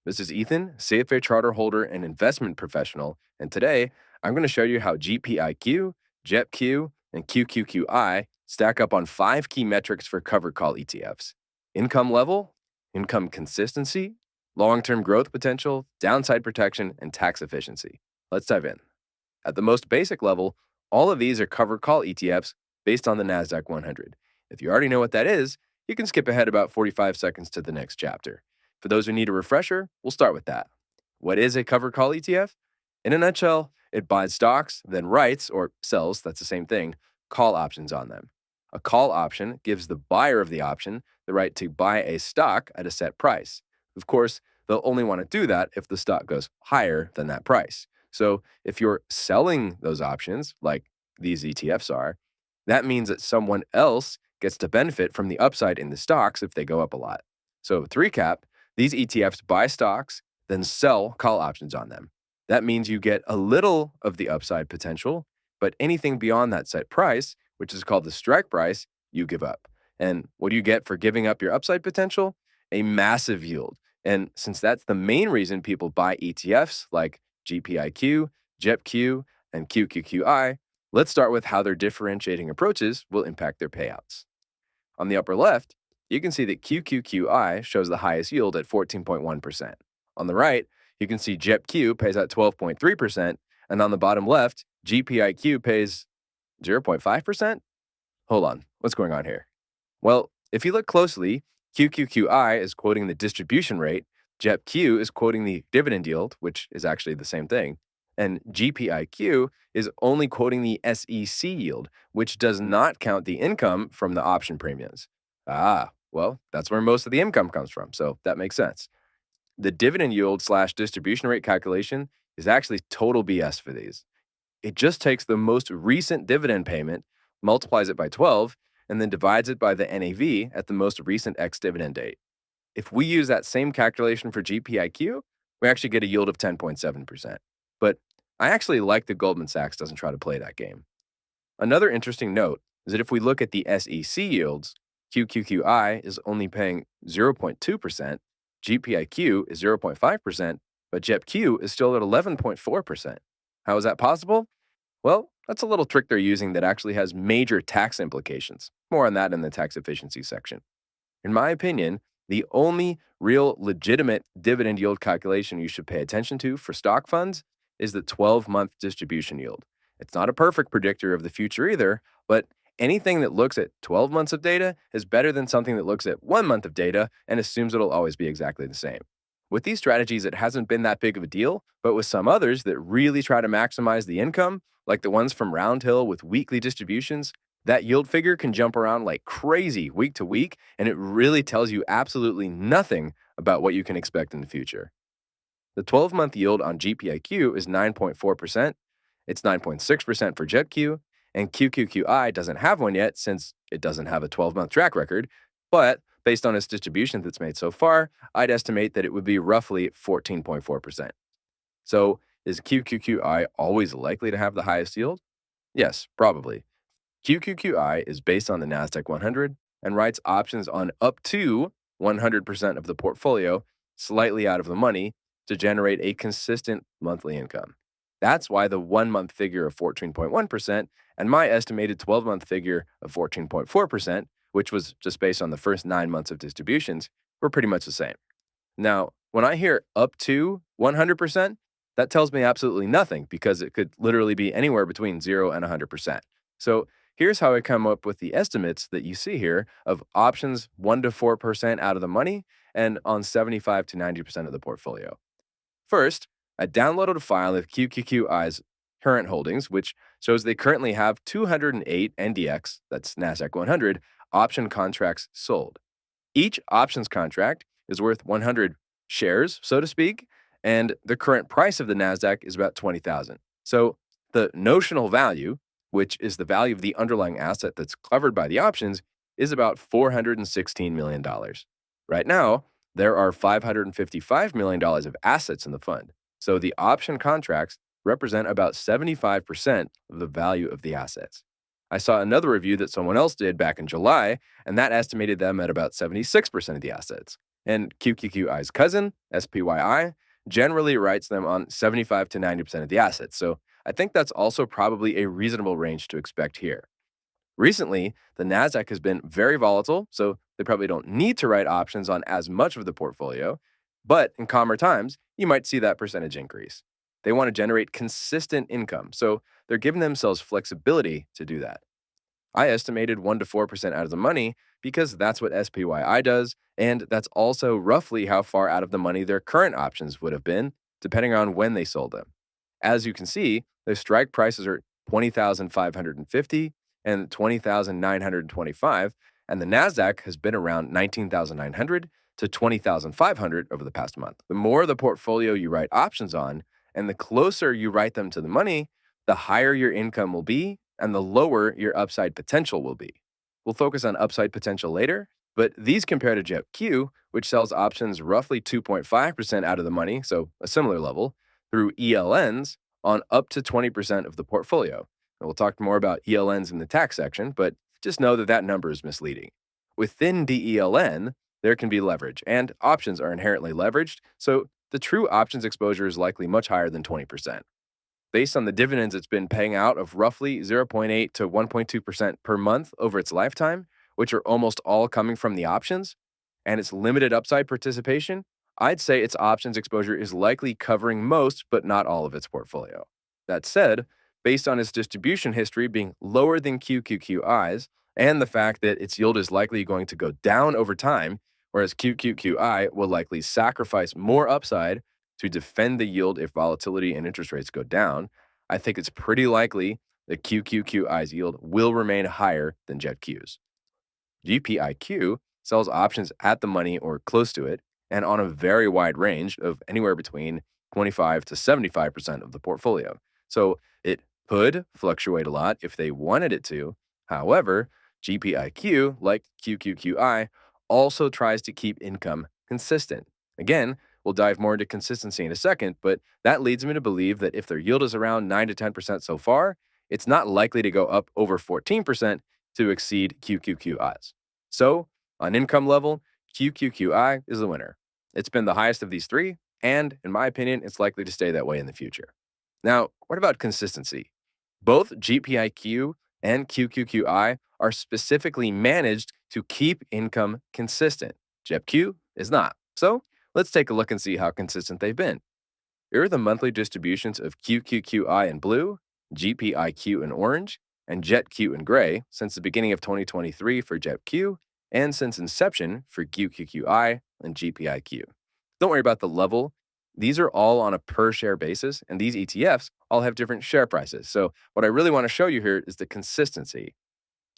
This is Ethan, CFA Charterholder and investment professional, and today I'm going to show you how GPIQ, JEPQ, and QQQI stack up on 5 key metrics for covered call ETFs: income level, income consistency, long-term growth potential, downside protection, and tax efficiency. Let's dive in. At the most basic level, all of these are covered call ETFs based on the NASDAQ 100. If you already know what that is, you can skip ahead about 45 seconds to the next chapter. For those who need a refresher, we'll start with that. What is a covered call ETF? In a nutshell, it buys stocks, then writes, or sells, that's the same thing, call options on them. A call option gives the buyer of the option the right to buy a stock at a set price. Of course, they'll only want to do that if the stock goes higher than that price. So if you're selling those options, like these ETFs are, that means that someone else gets to benefit from the upside in the stocks if they go up a lot. So to recap, these ETFs buy stocks, then sell call options on them. That means you get a little of the upside potential, but anything beyond that set price, which is called the strike price, you give up. And what do you get for giving up your upside potential? A massive yield. And since that's the main reason people buy ETFs like GPIQ, JEPQ, and QQQI, let's start with how their differentiating approaches will impact their payouts. On the upper left, you can see that QQQI shows the highest yield at 14.1%. On the right, you can see JEPQ pays out 12.3%, and on the bottom left, GPIQ pays 0.5%? Hold on, what's going on here? Well, if you look closely, QQQI is quoting the distribution rate, JEPQ is quoting the dividend yield, which is actually the same thing, and GPIQ is only quoting the SEC yield, which does not count the income from the option premiums. Well, that's where most of the income comes from, so that makes sense. The dividend yield / distribution rate calculation is actually total BS for these. It just takes the most recent dividend payment, multiplies it by 12, and then divides it by the NAV at the most recent ex-dividend date. If we use that same calculation for GPIQ, we actually get a yield of 10.7%. But I actually like that Goldman Sachs doesn't try to play that game. Another interesting note is that if we look at the SEC yields, QQQI is only paying 0.2%, GPIQ is 0.5%, but JEPQ is still at 11.4%. How is that possible? Well, that's a little trick they're using that actually has major tax implications. More on that in the tax efficiency section. In my opinion, the only real legitimate dividend yield calculation you should pay attention to for stock funds is the 12-month distribution yield. It's not a perfect predictor of the future either, but anything that looks at 12 months of data is better than something that looks at 1 month of data and assumes it'll always be exactly the same. With these strategies, it hasn't been that big of a deal, but with some others that really try to maximize the income, like the ones from Roundhill with weekly distributions, that yield figure can jump around like crazy week to week, and it really tells you absolutely nothing about what you can expect in the future. The 12-month yield on GPIQ is 9.4%, it's 9.6% for JEPQ, and QQQI doesn't have one yet since it doesn't have a 12-month track record, but based on its distribution that's made so far, I'd estimate that it would be roughly 14.4%. So is QQQI always likely to have the highest yield? Yes, probably. QQQI is based on the NASDAQ 100 and writes options on up to 100% of the portfolio, slightly out of the money, to generate a consistent monthly income. That's why the 1-month figure of 14.1% and my estimated 12-month figure of 14.4%, which was just based on the first 9 months of distributions, were pretty much the same. Now, when I hear up to 100%, that tells me absolutely nothing because it could literally be anywhere between 0 and 100%. So here's how I come up with the estimates that you see here of options 1 to 4% out of the money and on 75 to 90% of the portfolio. First, I downloaded a file of QQQI's current holdings, which shows they currently have 208 NDX, that's NASDAQ 100, option contracts sold. Each options contract is worth 100 shares, so to speak, and the current price of the NASDAQ is about 20,000. So the notional value, which is the value of the underlying asset that's covered by the options, is about $416 million. Right now, there are $555 million of assets in the fund. So the option contracts represent about 75% of the value of the assets. I saw another review that someone else did back in July, and that estimated them at about 76% of the assets. And QQQI's cousin, SPYI, generally writes them on 75 to 90% of the assets. So I think that's also probably a reasonable range to expect here. Recently, the NASDAQ has been very volatile, so they probably don't need to write options on as much of the portfolio. But in calmer times, you might see that percentage increase. They want to generate consistent income, so they're giving themselves flexibility to do that. I estimated 1 to 4% out of the money because that's what SPYI does, and that's also roughly how far out of the money their current options would have been, depending on when they sold them. As you can see, their strike prices are 20,550 and 20,925, and the Nasdaq has been around 19,900 to 20,500 over the past month. The more the portfolio you write options on, and the closer you write them to the money, the higher your income will be and the lower your upside potential will be. We'll focus on upside potential later, but these compare to JEPQ, which sells options roughly 2.5% out of the money, so a similar level, through ELNs on up to 20% of the portfolio. And we'll talk more about ELNs in the tax section, but just know that that number is misleading. Within the ELN, there can be leverage, and options are inherently leveraged, so the true options exposure is likely much higher than 20%. Based on the dividends it's been paying out of roughly 0.8 to 1.2% per month over its lifetime, which are almost all coming from the options, and its limited upside participation, I'd say its options exposure is likely covering most but not all of its portfolio. That said, based on its distribution history being lower than QQQI's and the fact that its yield is likely going to go down over time, whereas QQQI will likely sacrifice more upside to defend the yield if volatility and interest rates go down, I think it's pretty likely that QQQI's yield will remain higher than JETQ's. GPIQ sells options at the money or close to it, and on a very wide range of anywhere between 25 to 75% of the portfolio. So it could fluctuate a lot if they wanted it to. However, GPIQ, like QQQI, also tries to keep income consistent. Again, we'll dive more into consistency in a second, but that leads me to believe that if their yield is around 9 to 10% so far, it's not likely to go up over 14% to exceed QQQI's. So, on income level, QQQI is the winner. It's been the highest of these three, and in my opinion, it's likely to stay that way in the future. Now, what about consistency? Both GPIQ and QQQI are specifically managed to keep income consistent. JEPQ is not. So, let's take a look and see how consistent they've been. Here are the monthly distributions of QQQI in blue, GPIQ in orange, and JETQ in gray since the beginning of 2023 for JEPQ and since inception for QQQI and GPIQ. Don't worry about the level. These are all on a per share basis, and these ETFs all have different share prices. So what I really want to show you here is the consistency.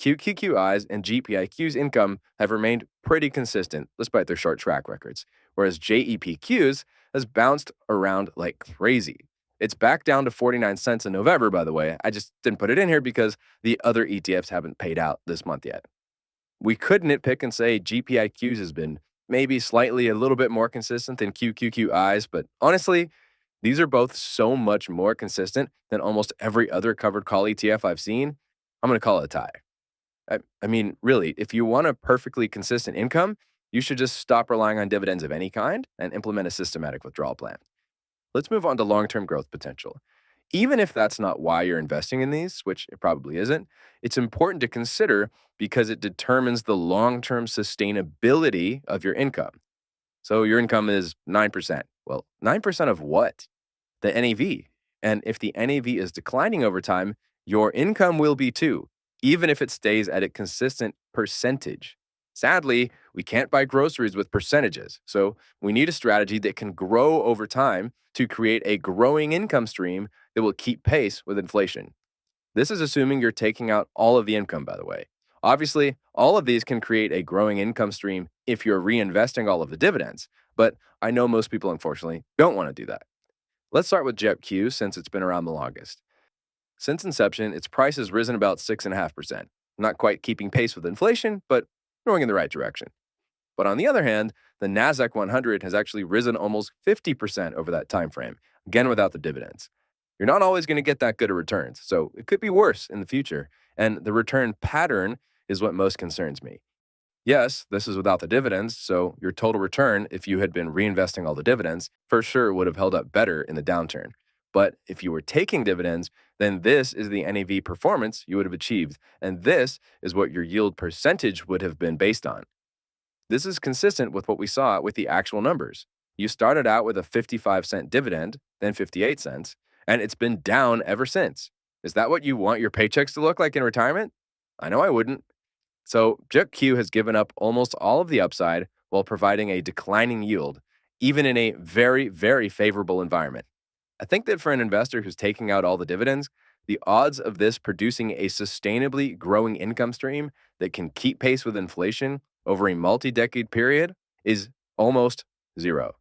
QQQI's and GPIQ's income have remained pretty consistent despite their short track records, whereas JEPQ's has bounced around like crazy. It's back down to 49 cents in November, by the way. I just didn't put it in here because the other ETFs haven't paid out this month yet. We could nitpick and say GPIQ's has been maybe slightly a little bit more consistent than QQQI's, but honestly, these are both so much more consistent than almost every other covered call ETF I've seen. I'm going to call it a tie. I mean, really, if you want a perfectly consistent income, you should just stop relying on dividends of any kind and implement a systematic withdrawal plan. Let's move on to long-term growth potential. Even if that's not why you're investing in these, which it probably isn't, it's important to consider because it determines the long-term sustainability of your income. So your income is 9%. Well, 9% of what? The NAV. And if the NAV is declining over time, your income will be too, even if it stays at a consistent percentage. Sadly, we can't buy groceries with percentages, so we need a strategy that can grow over time to create a growing income stream that will keep pace with inflation. This is assuming you're taking out all of the income, by the way. Obviously, all of these can create a growing income stream if you're reinvesting all of the dividends, but I know most people, unfortunately, don't want to do that. Let's start with JEPQ since it's been around the longest. Since inception, its price has risen about 6.5%, not quite keeping pace with inflation, but going in the right direction. But on the other hand, the Nasdaq 100 has actually risen almost 50% over that time frame, again without the dividends. You're not always going to get that good of returns, so it could be worse in the future, and the return pattern is what most concerns me. Yes, this is without the dividends, so your total return, if you had been reinvesting all the dividends, for sure would have held up better in the downturn. But if you were taking dividends, then this is the NAV performance you would have achieved, and this is what your yield percentage would have been based on. This is consistent with what we saw with the actual numbers. You started out with a 55-cent dividend, then 58 cents, and it's been down ever since. Is that what you want your paychecks to look like in retirement? I know I wouldn't. So, JEPQ has given up almost all of the upside while providing a declining yield, even in a very, very favorable environment. I think that for an investor who's taking out all the dividends, the odds of this producing a sustainably growing income stream that can keep pace with inflation over a multi decade period is almost zero.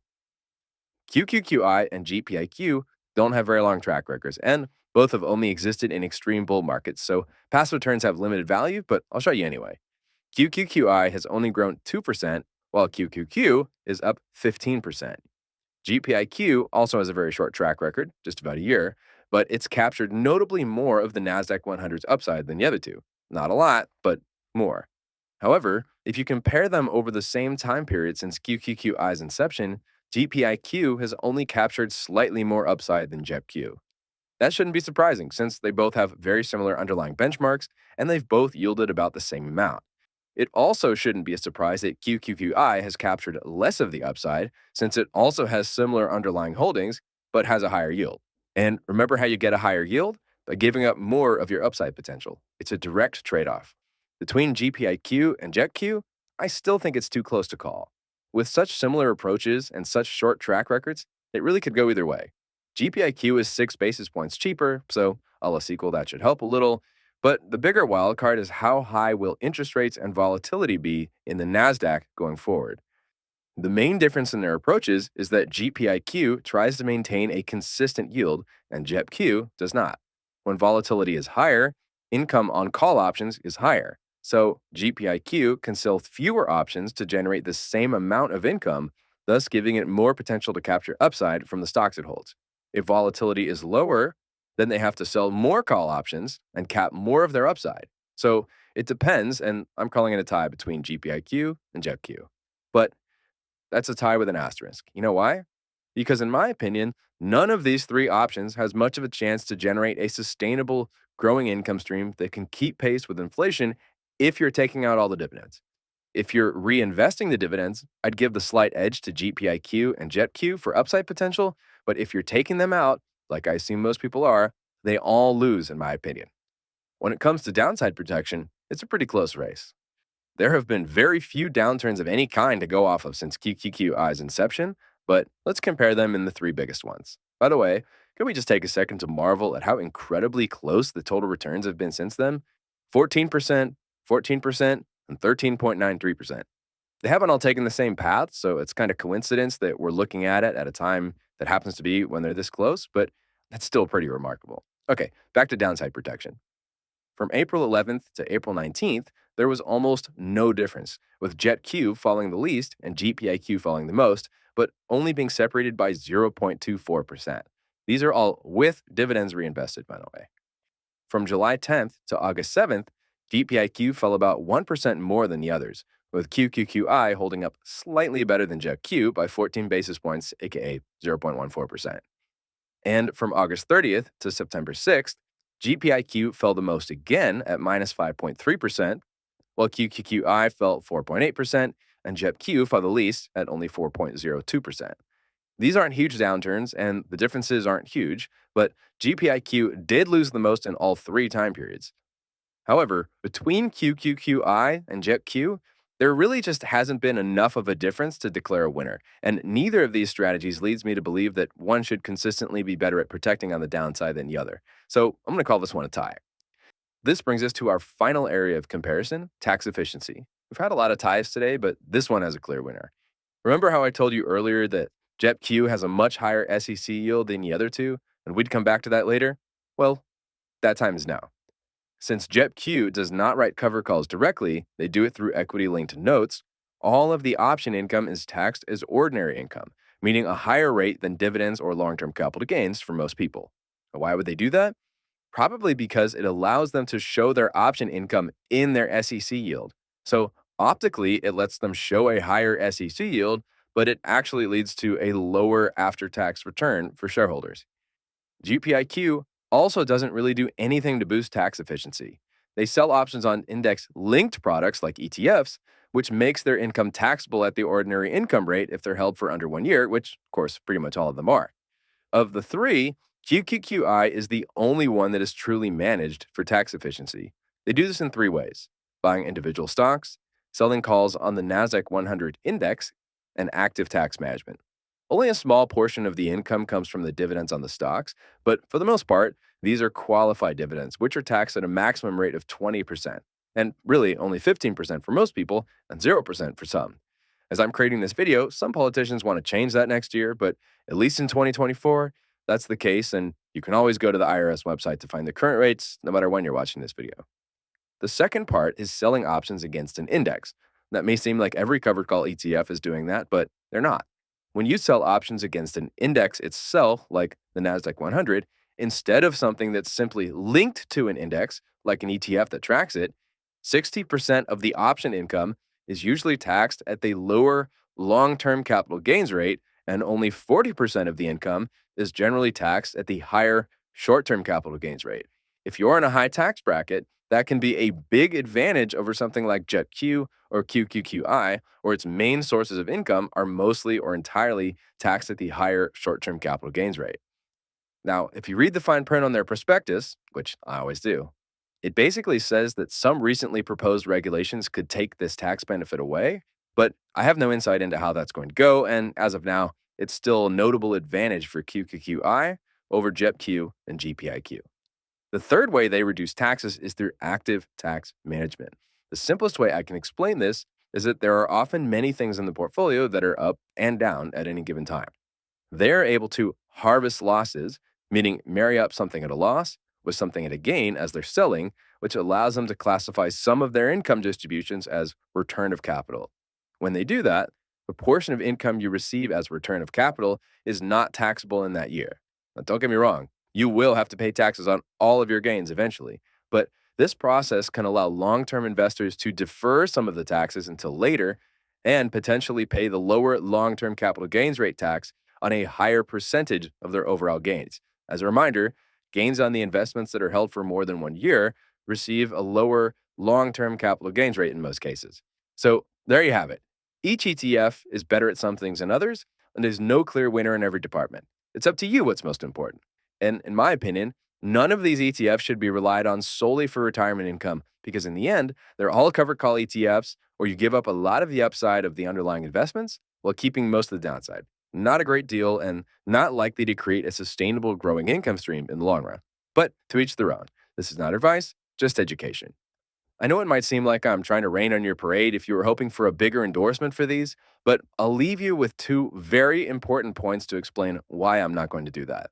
QQQI and GPIQ don't have very long track records, and both have only existed in extreme bull markets, so past returns have limited value, but I'll show you anyway. QQQI has only grown 2%, while QQQ is up 15%. GPIQ also has a very short track record, just about a year, but it's captured notably more of the NASDAQ 100's upside than the other two. Not a lot, but more. However, if you compare them over the same time period since QQQI's inception, GPIQ has only captured slightly more upside than JEPQ. That shouldn't be surprising since they both have very similar underlying benchmarks and they've both yielded about the same amount. It also shouldn't be a surprise that QQQI has captured less of the upside since it also has similar underlying holdings but has a higher yield. And remember how you get a higher yield? By giving up more of your upside potential. It's a direct trade off. Between GPIQ and JETQ, I still think it's too close to call. With such similar approaches and such short track records, it really could go either way. GPIQ is 6 basis points cheaper, so all else equal, that should help a little. But the bigger wild card is how high will interest rates and volatility be in the NASDAQ going forward. The main difference in their approaches is that GPIQ tries to maintain a consistent yield and JEPQ does not. When volatility is higher, income on call options is higher. So GPIQ can sell fewer options to generate the same amount of income, thus giving it more potential to capture upside from the stocks it holds. If volatility is lower, then they have to sell more call options and cap more of their upside. So it depends, and I'm calling it a tie between GPIQ and JEPQ. But that's a tie with an asterisk. You know why? Because in my opinion, none of these three options has much of a chance to generate a sustainable, growing income stream that can keep pace with inflation if you're taking out all the dividends. If you're reinvesting the dividends, I'd give the slight edge to GPIQ and JETQ for upside potential, but if you're taking them out, like I assume most people are, they all lose in my opinion. When it comes to downside protection, it's a pretty close race. There have been very few downturns of any kind to go off of since QQQI's inception, but let's compare them in the three biggest ones. By the way, can we just take a second to marvel at how incredibly close the total returns have been since then? 14%, 14%, and 13.93%. They haven't all taken the same path, so it's kind of coincidence that we're looking at it at a time that happens to be when they're this close, but that's still pretty remarkable. Okay, back to downside protection. From April 11th to April 19th, there was almost no difference, with JETQ falling the least and GPIQ falling the most, but only being separated by 0.24%. These are all with dividends reinvested, by the way. From July 10th to August 7th, GPIQ fell about 1% more than the others, with QQQI holding up slightly better than JETQ by 14 basis points, aka 0.14%. And from August 30th to September 6th, GPIQ fell the most again at minus 5.3%, while QQQI fell 4.8%, and JEPQ fell the least at only 4.02%. These aren't huge downturns, and the differences aren't huge, but GPIQ did lose the most in all three time periods. However, between QQQI and JEPQ, there really just hasn't been enough of a difference to declare a winner, and neither of these strategies leads me to believe that one should consistently be better at protecting on the downside than the other. So I'm going to call this one a tie. This brings us to our final area of comparison, tax efficiency. We've had a lot of ties today, but this one has a clear winner. Remember how I told you earlier that JEPQ has a much higher SEC yield than the other two, and we'd come back to that later? Well, that time is now. Since JEPQ does not write cover calls directly, they do it through equity-linked notes, all of the option income is taxed as ordinary income, meaning a higher rate than dividends or long-term capital gains for most people. Why would they do that? Probably because it allows them to show their option income in their SEC yield. So Optically, it lets them show a higher SEC yield, but it actually leads to a lower after tax return for shareholders. GPIQ also doesn't really do anything to boost tax efficiency. They sell options on index linked products like ETFs, which makes their income taxable at the ordinary income rate if they're held for under 1 year, which, of course, pretty much all of them are. Of the three, QQQI is the only one that is truly managed for tax efficiency. They do this in three ways: buying individual stocks, selling calls on the NASDAQ 100 index, and active tax management. Only a small portion of the income comes from the dividends on the stocks, but for the most part, these are qualified dividends, which are taxed at a maximum rate of 20%, and really only 15% for most people and 0% for some. As I'm creating this video, some politicians want to change that next year, but at least in 2024, that's the case, and you can always go to the IRS website to find the current rates, no matter when you're watching this video. The second part is selling options against an index. That may seem like every covered call ETF is doing that, but they're not. When you sell options against an index itself, like the NASDAQ 100, instead of something that's simply linked to an index, like an ETF that tracks it, 60% of the option income is usually taxed at the lower long term capital gains rate, and only 40% of the income is generally taxed at the higher short term capital gains rate. If you're in a high tax bracket, that can be a big advantage over something like JEPQ or QQQI, where its main sources of income are mostly or entirely taxed at the higher short term capital gains rate. Now, if you read the fine print on their prospectus, which I always do, it basically says that some recently proposed regulations could take this tax benefit away, but I have no insight into how that's going to go, and as of now, it's still a notable advantage for QQQI over JEPQ and GPIQ. The third way they reduce taxes is through active tax management. The simplest way I can explain this is that there are often many things in the portfolio that are up and down at any given time. They're able to harvest losses, meaning marry up something at a loss with something at a gain as they're selling, which allows them to classify some of their income distributions as return of capital. When they do that, the portion of income you receive as return of capital is not taxable in that year. Now, don't get me wrong, you will have to pay taxes on all of your gains eventually, but this process can allow long-term investors to defer some of the taxes until later and potentially pay the lower long-term capital gains rate tax on a higher percentage of their overall gains. As a reminder, gains on the investments that are held for more than 1 year receive a lower long-term capital gains rate in most cases. So there you have it. Each ETF is better at some things than others, and there's no clear winner in every department. It's up to you what's most important. And in my opinion, none of these ETFs should be relied on solely for retirement income because in the end, they're all covered call ETFs where you give up a lot of the upside of the underlying investments while keeping most of the downside. Not a great deal and not likely to create a sustainable growing income stream in the long run. But to each their own. This is not advice, just education. I know it might seem like I'm trying to rain on your parade if you were hoping for a bigger endorsement for these, but I'll leave you with two very important points to explain why I'm not going to do that.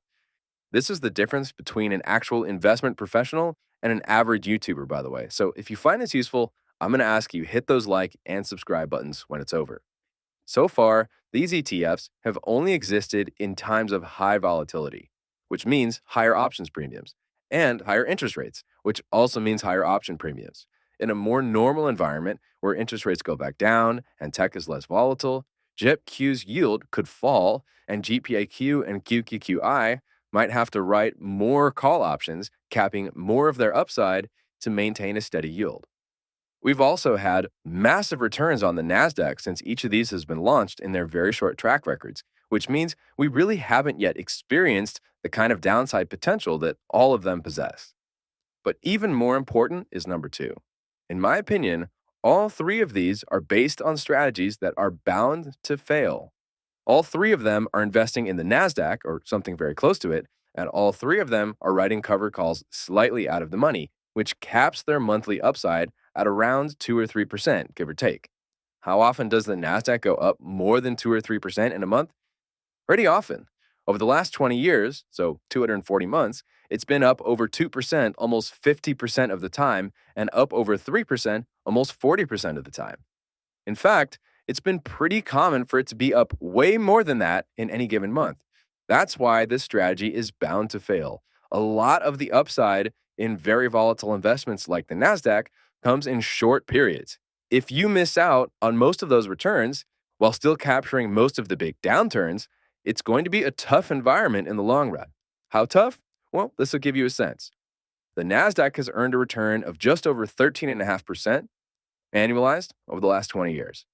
This is the difference between an actual investment professional and an average YouTuber, by the way. So if you find this useful, I'm going to ask you hit those like and subscribe buttons when it's over. So far, these ETFs have only existed in times of high volatility, which means higher options premiums, and higher interest rates, which also means higher option premiums. In a more normal environment where interest rates go back down and tech is less volatile, JEPQ's yield could fall, and GPIQ and QQQI might have to write more call options, capping more of their upside to maintain a steady yield. We've also had massive returns on the NASDAQ since each of these has been launched in their very short track records, which means we really haven't yet experienced the kind of downside potential that all of them possess. But even more important is number two. In my opinion, all three of these are based on strategies that are bound to fail. All three of them are investing in the NASDAQ or something very close to it, and all three of them are writing covered calls slightly out of the money, which caps their monthly upside at around 2 or 3%, give or take. How often does the NASDAQ go up more than 2 or 3% in a month? Pretty often. Over the last 20 years, so 240 months, it's been up over 2% almost 50% of the time, and up over 3% almost 40% of the time. In fact, it's been pretty common for it to be up way more than that in any given month. That's why this strategy is bound to fail. A lot of the upside in very volatile investments like the NASDAQ comes in short periods. if you miss out on most of those returns while still capturing most of the big downturns, it's going to be a tough environment in the long run. How tough? Well, this will give you a sense. The NASDAQ has earned a return of just over 13.5% annualized over the last 20 years.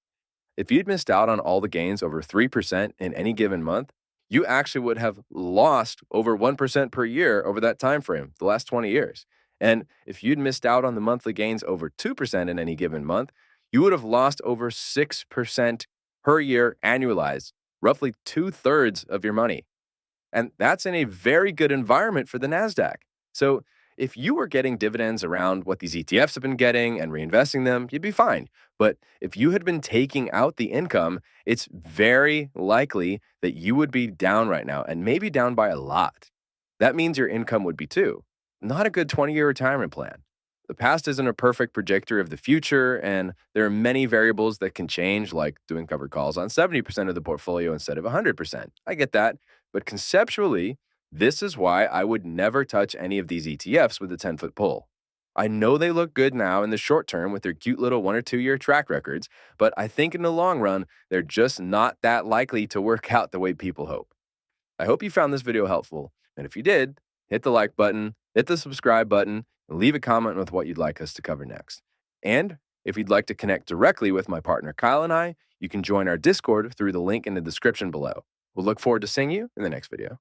If you'd missed out on all the gains over 3% in any given month, you actually would have lost over 1% per year over that time frame, the last 20 years. And if you'd missed out on the monthly gains over 2% in any given month, you would have lost over 6% per year annualized, roughly 2/3 of your money. And that's in a very good environment for the NASDAQ. So if you were getting dividends around what these ETFs have been getting and reinvesting them, you'd be fine. But if you had been taking out the income, it's very likely that you would be down right now and maybe down by a lot. That means your income would be too. Not a good 20-year retirement plan. The past isn't a perfect predictor of the future, and there are many variables that can change, like doing covered calls on 70% of the portfolio instead of 100%. I get that. But conceptually, this is why I would never touch any of these ETFs with a 10-foot pole. I know they look good now in the short term with their cute little 1 or 2 year track records, but I think in the long run, they're just not that likely to work out the way people hope. I hope you found this video helpful, and if you did, hit the like button, hit the subscribe button, and leave a comment with what you'd like us to cover next. And if you'd like to connect directly with my partner Kyle and I, you can join our Discord through the link in the description below. We'll look forward to seeing you in the next video.